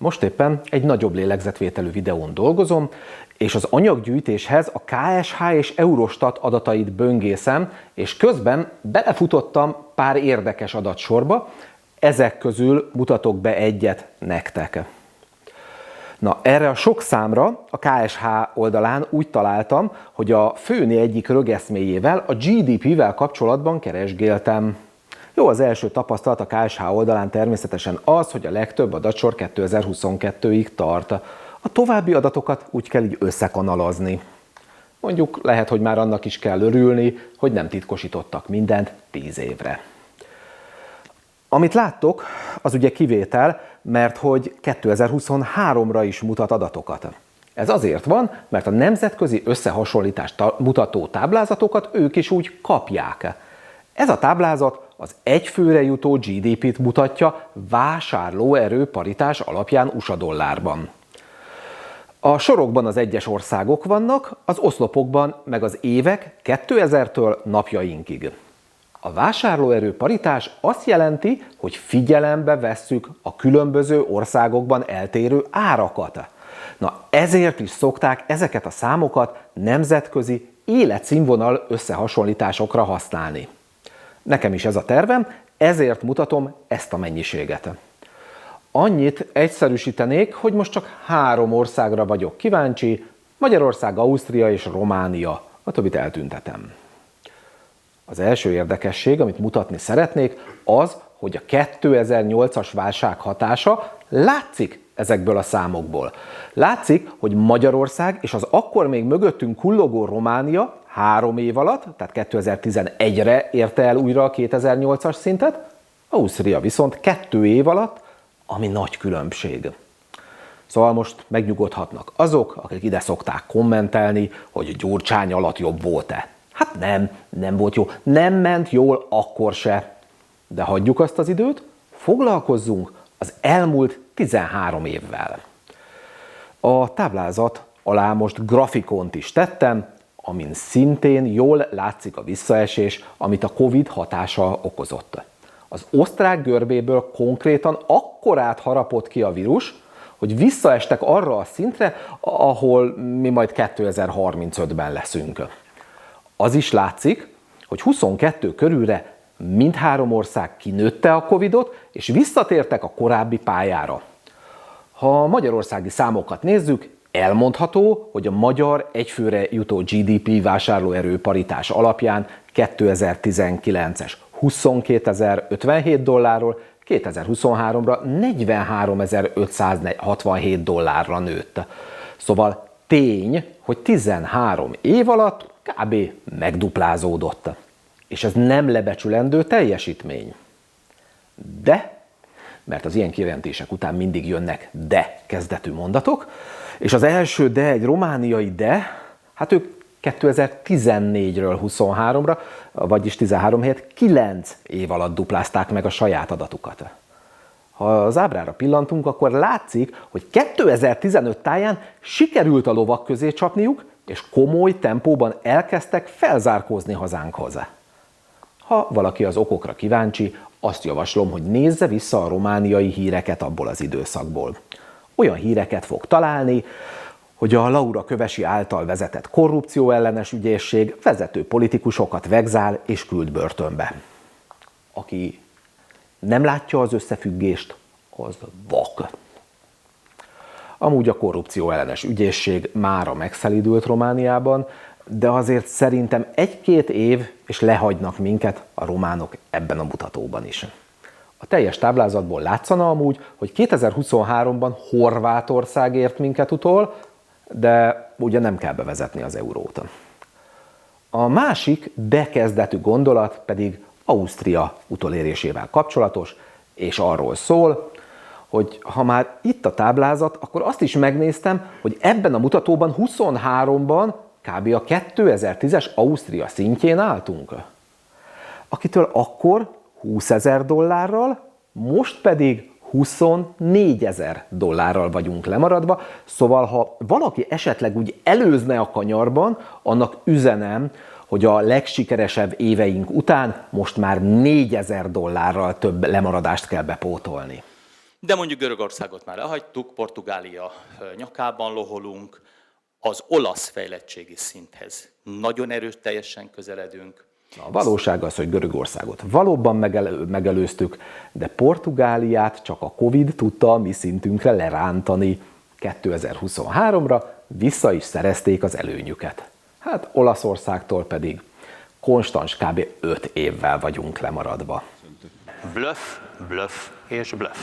Most éppen egy nagyobb lélegzetvételű videón dolgozom, és az anyaggyűjtéshez a KSH és Eurostat adatait böngészem, és közben belefutottam pár érdekes adatsorba, ezek közül mutatok be egyet nektek. Na, erre a sok számra a KSH oldalán úgy találtam, hogy a főni egyik rögeszméjével, a GDP-vel kapcsolatban keresgéltem. Jó, az első tapasztalat a KSH oldalán természetesen az, hogy a legtöbb adatsor 2022-ig tart. A további adatokat úgy kell így összekanalazni. Mondjuk lehet, hogy már annak is kell örülni, hogy nem titkosítottak mindent 10 évre. Amit láttok, az ugye kivétel, mert hogy 2023-ra is mutat adatokat. Ez azért van, mert a nemzetközi összehasonlítást mutató táblázatokat ők is úgy kapják. Ez a táblázat az egyfőre jutó GDP-t mutatja vásárlóerő paritás alapján USA dollárban. A sorokban az egyes országok vannak, az oszlopokban meg az évek 2000-től napjainkig. A vásárlóerő paritás azt jelenti, hogy figyelembe vesszük a különböző országokban eltérő árakat. Na, ezért is szokták ezeket a számokat nemzetközi életszínvonal összehasonlításokra használni. Nekem is ez a tervem, ezért mutatom ezt a mennyiséget. Annyit egyszerűsítenék, hogy most csak 3 országra vagyok kíváncsi, Magyarország, Ausztria és Románia, a többit eltüntetem. Az első érdekesség, amit mutatni szeretnék, az, hogy a 2008-as válság hatása látszik ezekből a számokból. Látszik, hogy Magyarország és az akkor még mögöttünk kullogó Románia 3 év alatt, tehát 2011-re érte el újra a 2008-as szintet, Ausztria viszont 2 év alatt, ami nagy különbség. Szóval most megnyugodhatnak azok, akik ide szokták kommentelni, hogy Gyurcsány alatt jobb volt-e. Hát nem volt jó, nem ment jól akkor se. De hagyjuk azt az időt, foglalkozzunk az elmúlt 13 évvel. A táblázat alá most grafikont is tettem, amin szintén jól látszik a visszaesés, amit a Covid hatása okozott. Az osztrák görbéből konkrétan akkorát harapott ki a vírus, hogy visszaestek arra a szintre, ahol mi majd 2035-ben leszünk. Az is látszik, hogy 22 körülre mindhárom ország kinőtte a Covidot, és visszatértek a korábbi pályára. Ha a magyarországi számokat nézzük, elmondható, hogy a magyar egyfőre jutó GDP vásárlóerő paritás alapján 2019-es 22.057 dollárról 2023-ra 43.567 dollárra nőtt. Szóval tény, hogy 13 év alatt kb. Megduplázódott. És ez nem lebecsülendő teljesítmény. De, mert az ilyen kijelentések után mindig jönnek de kezdetű mondatok, és az első de egy romániai de, hát ők 2014-ről 23-ra, vagyis 13 helyett 9 év alatt duplázták meg a saját adatukat. Ha az ábrára pillantunk, akkor látszik, hogy 2015 táján sikerült a lovak közé csapniuk, és komoly tempóban elkezdtek felzárkózni hazánkhoz. Ha valaki az okokra kíváncsi, azt javaslom, hogy nézze vissza a romániai híreket abból az időszakból. Olyan híreket fog találni, hogy a Laura Kövesi által vezetett korrupcióellenes ügyészség vezető politikusokat vegzál és küld börtönbe. Aki nem látja az összefüggést, az vak. Amúgy a korrupcióellenes ügyészség mára megszelídült Romániában, de azért szerintem 1-2 év, és lehagynak minket a románok ebben a mutatóban is. A teljes táblázatból látszana amúgy, hogy 2023-ban Horvátország ért minket utol, de ugye nem kell bevezetni az eurót. A másik kezdetű gondolat pedig Ausztria utolérésével kapcsolatos, és arról szól, hogy ha már itt a táblázat, akkor azt is megnéztem, hogy ebben a mutatóban 23-ban kb. A 2010-es Ausztria szintjén álltunk. Akitől akkor 20.000 dollárral, most pedig 24.000 dollárral vagyunk lemaradva, szóval ha valaki esetleg úgy előzne a kanyarban, annak üzenem, hogy a legsikeresebb éveink után most már 4.000 dollárral több lemaradást kell bepótolni. De mondjuk Görögországot már elhagytuk, Portugália nyakában loholunk, az olasz fejlettségi szinthez nagyon erőteljesen közeledünk. A valóság az, hogy Görögországot valóban megelőztük, de Portugáliát csak a Covid tudta a mi szintünkre lerántani. 2023-ra vissza is szerezték az előnyüket. Hát Olaszországtól pedig konstans kb. 5 évvel vagyunk lemaradva. Bluff, bluff és bluff.